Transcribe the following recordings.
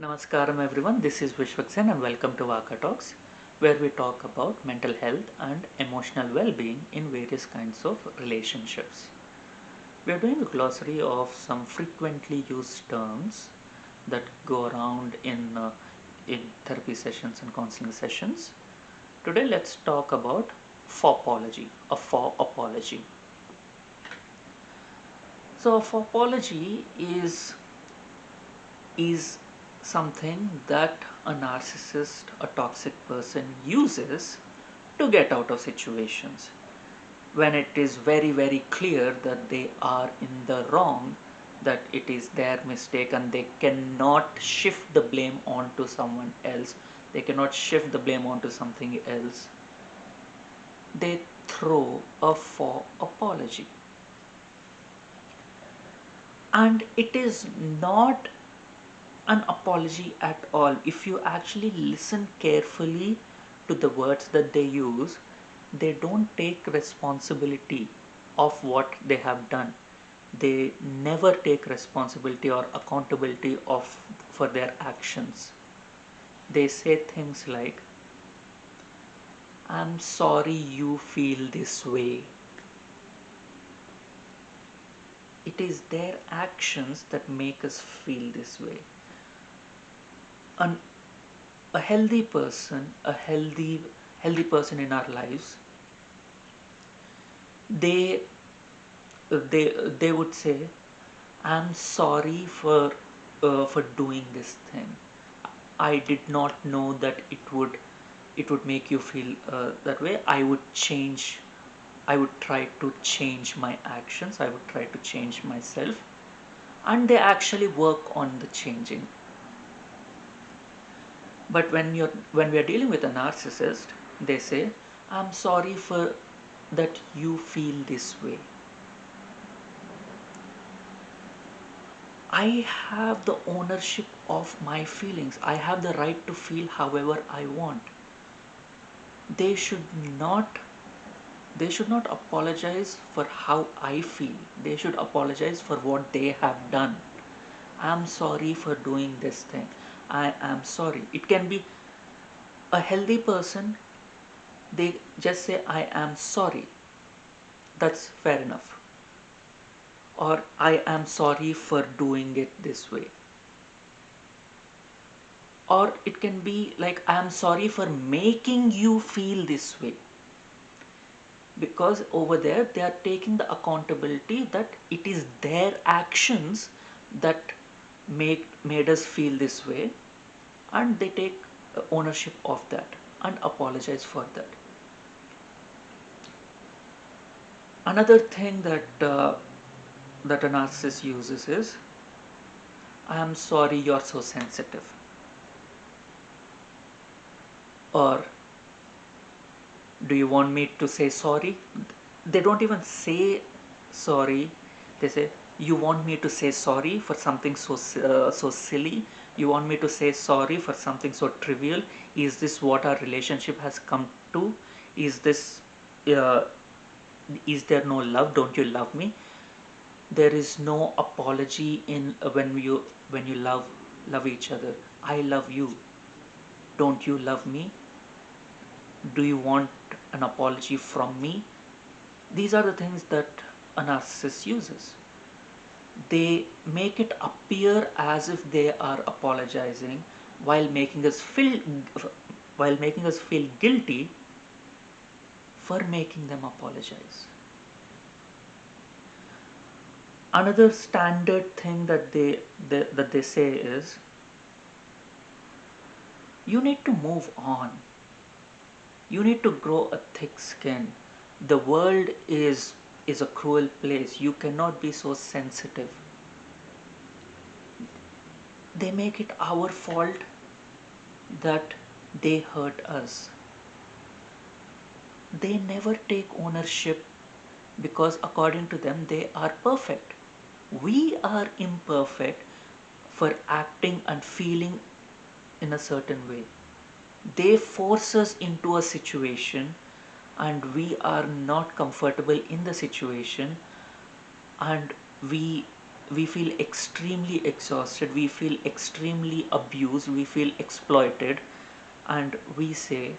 Namaskaram everyone, this is Vishwaksen and welcome to Vaka Talks, where we talk about mental health and emotional well-being in various kinds of relationships. We are doing a glossary of some frequently used terms that go around in therapy sessions and counseling sessions. Today let's talk about faux-apology, a faux apology. So a faux-apology is something that a narcissist, a toxic person uses to get out of situations when it is very, very clear that they are in the wrong, that it is their mistake, and they cannot shift the blame onto someone else, they cannot shift the blame onto something else. They throw a faux apology. And it is not an apology at all. If you actually listen carefully to the words that they use, they don't take responsibility of what they have done. They never take responsibility or accountability of for their actions. They say things like, I'm sorry you feel this way. It is their actions that make us feel this way. An a healthy person, a healthy person in our lives, they they would say, I'm sorry for doing this thing. I did not know that it would make you feel that way. I would try to change my actions, I would try to change myself, and they actually work on the changing. But when we are dealing with a narcissist, they say, I'm sorry for that you feel this way. I have the ownership of my feelings. I have the right to feel however I want. They should not they should not apologize for how I feel. They should apologize for what they have done. I'm sorry for doing this thing. I am sorry. It can be a healthy person, they just say, I am sorry. That's fair enough. Or I am sorry for doing it this way. Or it can be like, I am sorry for making you feel this way. Because over there they are taking the accountability that it is their actions that made us feel this way, and they take ownership of that and apologize for that. Another thing that a narcissist uses is, I am sorry you're so sensitive. Or, do you want me to say sorry? They don't even say sorry. They say, you want me to say sorry for something so silly? You want me to say sorry for something so trivial? Is this what our relationship has come to? Is this uh, is there no love? Don't you love me? There is no apology in when you love each other. I love you. Don't you love me? Do you want an apology from me? These are the things that a narcissist uses. They make it appear as if they are apologizing while making us feel guilty for making them apologize. Another standard thing that they say is, you need to move on. You need to grow a thick skin. The world is a cruel place. You cannot be so sensitive. They make it our fault that they hurt us. They never take ownership because according to them they are perfect. We are imperfect for acting and feeling in a certain way. They force us into a situation and we are not comfortable in the situation, and we we feel extremely exhausted, we feel extremely abused, we feel exploited, and we say,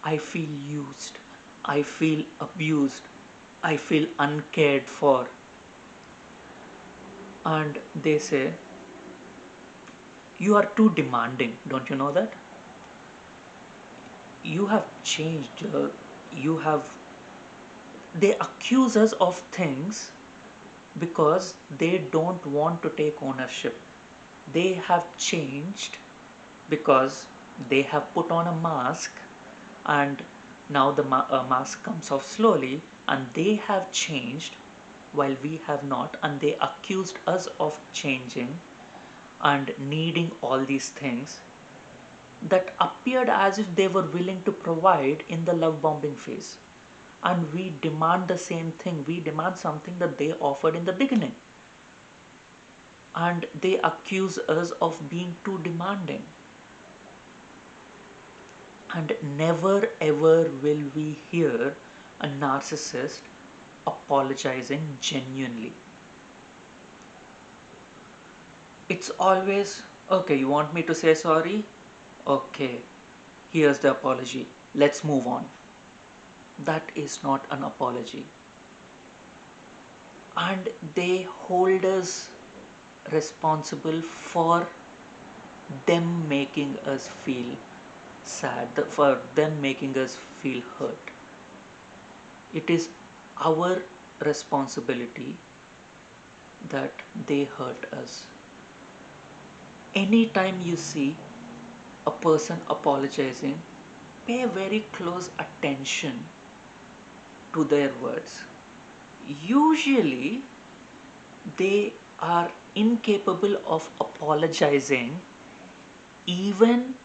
I feel used, I feel abused, I feel uncared for. And they say, you are too demanding, don't you know that? You have changed, you have. They accuse us of things because they don't want to take ownership. They have changed because they have put on a mask, and now the mask comes off slowly, and they have changed while we have not, and they accused us of changing and needing all these things that appeared as if they were willing to provide in the love bombing phase. And we demand the same thing. We demand something that they offered in the beginning. And they accuse us of being too demanding. And never ever will we hear a narcissist apologizing genuinely. It's always, okay, you want me to say sorry? Okay, here's the apology. Let's move on. That is not an apology. And they hold us responsible for them making us feel sad, for them making us feel hurt. It is our responsibility that they hurt us. Anytime you see a person apologizing, pay very close attention to their words. Usually, they are incapable of apologizing even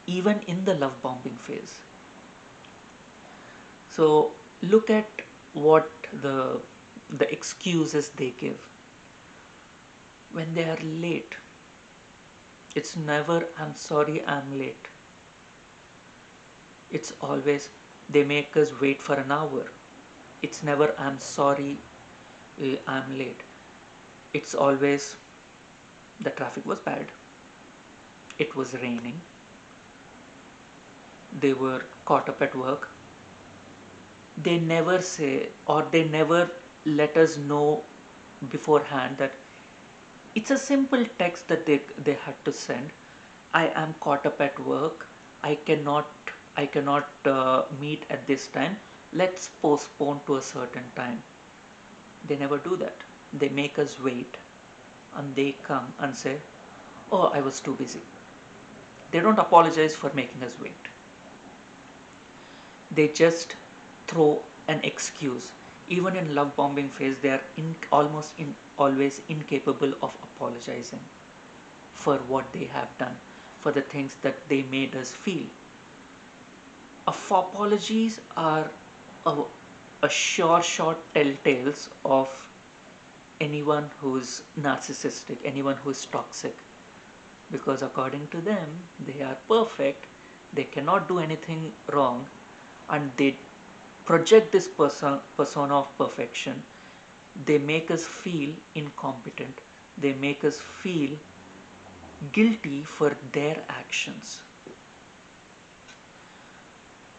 even in the love bombing phase. So look at what the excuses they give when they are late. It's never I'm sorry I'm late. It's always they make us wait for an hour. It's never I'm sorry I'm late. It's always the traffic was bad. It was raining. They were caught up at work. They never say, or they never let us know beforehand that it's a simple text that they had to send. I am caught up at work. I cannot meet at this time. Let's postpone to a certain time. They never do that. They make us wait, and they come and say, oh, I was too busy. They don't apologize for making us wait. They just throw an excuse. Even in love bombing phase, they are always incapable of apologizing for what they have done, for the things that they made us feel. Apologies are a sure short telltales of anyone who's narcissistic, anyone who's toxic, because according to them, they are perfect, they cannot do anything wrong, and they project this persona of perfection. They make us feel incompetent, they make us feel guilty for their actions.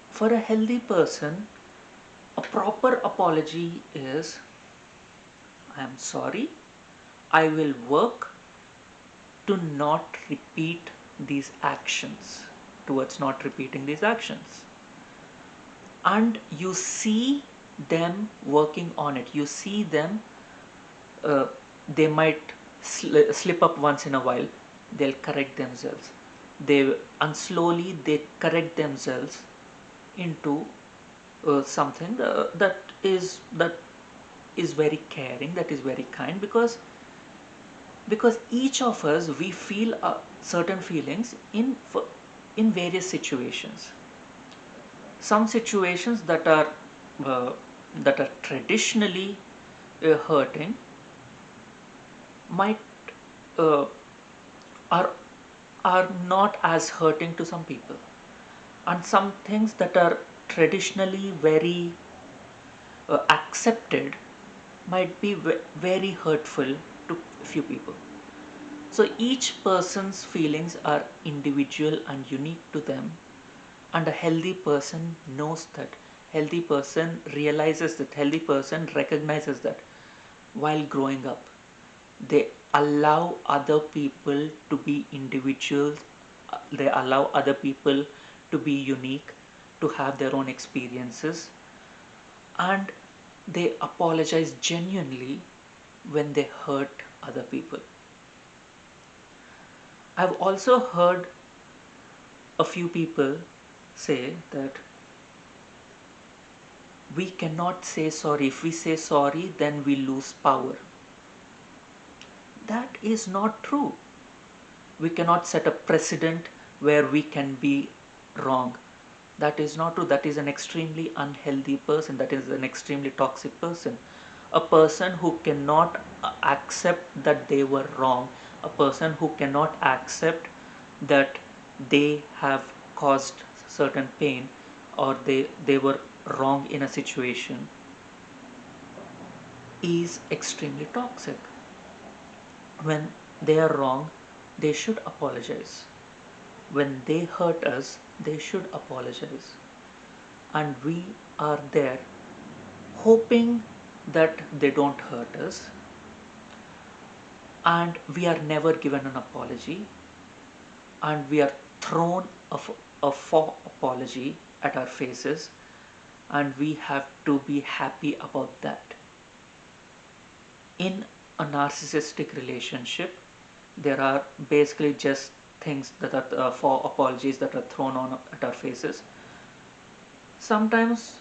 For a healthy person, a proper apology is, I am sorry, I will work to not repeat these actions, towards not repeating these actions. And you see them working on it. You see them, they might slip up once in a while, they'll correct themselves. And slowly they correct themselves into something that is very caring, that is very kind, because each of us, we feel certain feelings in various situations. Some situations uh, that are traditionally hurting might uh, are are not as hurting to some people, and some things that are traditionally very accepted might be very hurtful to few people. So each person's feelings are individual and unique to them, and a healthy person knows that. Healthy person realizes that. Healthy person recognizes that while growing up. They allow other people to be individuals, they allow other people to be unique, to have their own experiences, and they apologize genuinely when they hurt other people. I've also heard a few people say that we cannot say sorry. If we say sorry, then we lose power. That is not true. We cannot set a precedent where we can be wrong. That is not true. That is an extremely unhealthy person. That is an extremely toxic person. A person who cannot accept that they were wrong, a person who cannot accept that they have caused certain pain, or they were wrong in a situation, is extremely toxic. When they are wrong, they should apologize. When they hurt us, they should apologize. And we are there hoping that they don't hurt us, and we are never given an apology, and we are thrown a faux apology at our faces, and we have to be happy about that. In a narcissistic relationship, there are basically just things that are faux apologies that are thrown on at our faces. Sometimes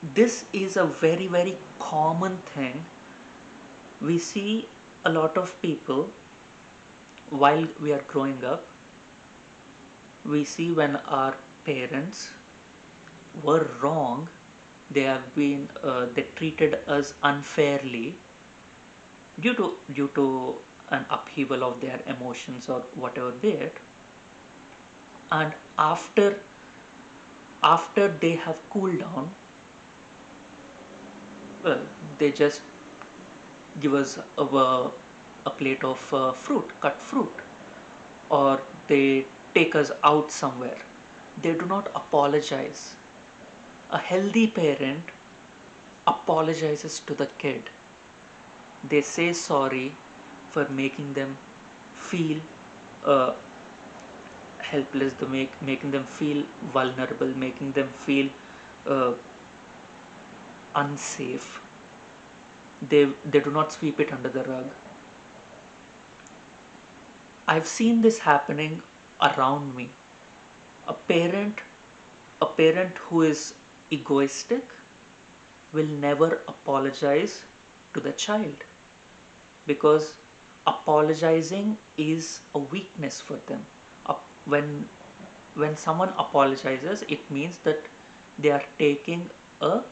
this is a very common thing. We see a lot of people while we are growing up. We see when our parents were wrong, they treated us unfairly due to an upheaval of their emotions or whatever be it. And after they have cooled down, well, they just give us a plate of cut fruit, or they take us out somewhere. They do not apologize. A healthy parent apologizes to the kid. They say sorry for making them feel uh, helpless, making them feel vulnerable, making them feel uh, unsafe. They do not sweep it under the rug. I've seen this happening around me. A parent a parent who is egoistic will never apologize to the child, because apologizing is a weakness for them. When someone apologizes, it means that they are taking a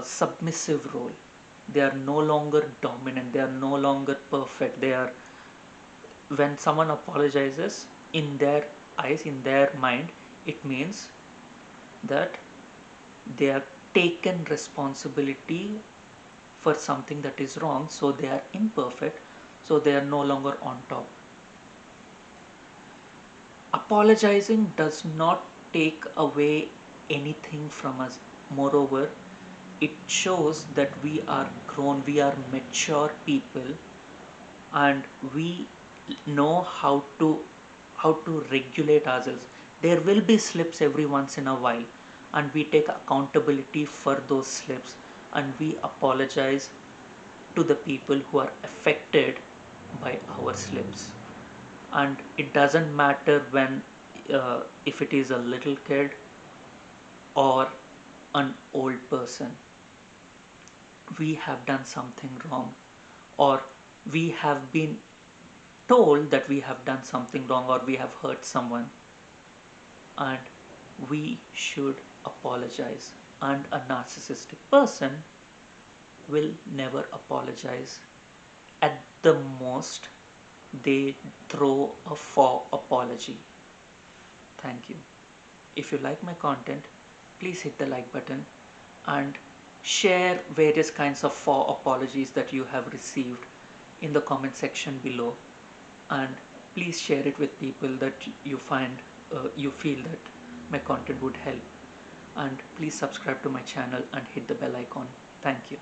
submissive role. They are no longer dominant. They are no longer perfect. They are When someone apologizes, in their eyes, in their mind, it means that they have taken responsibility for something that is wrong, so they are imperfect, so they are no longer on top. Apologizing does not take away anything from us. Moreover, it shows that we are grown, we are mature people, and we know how to regulate ourselves. There will be slips every once in a while, and we take accountability for those slips, and we apologize to the people who are affected by our slips. And it doesn't matter if it is a little kid or an old person. We have done something wrong, or we have been told that we have done something wrong, or we have hurt someone, and we should apologize. And a narcissistic person will never apologize. At the most, they throw a faux apology. Thank you. If you like my content, please hit the like button and Share various kinds of faux apologies that you have received in the comment section below, and please share it with people that you feel that my content would help. And please subscribe to my channel and hit the bell icon. Thank you.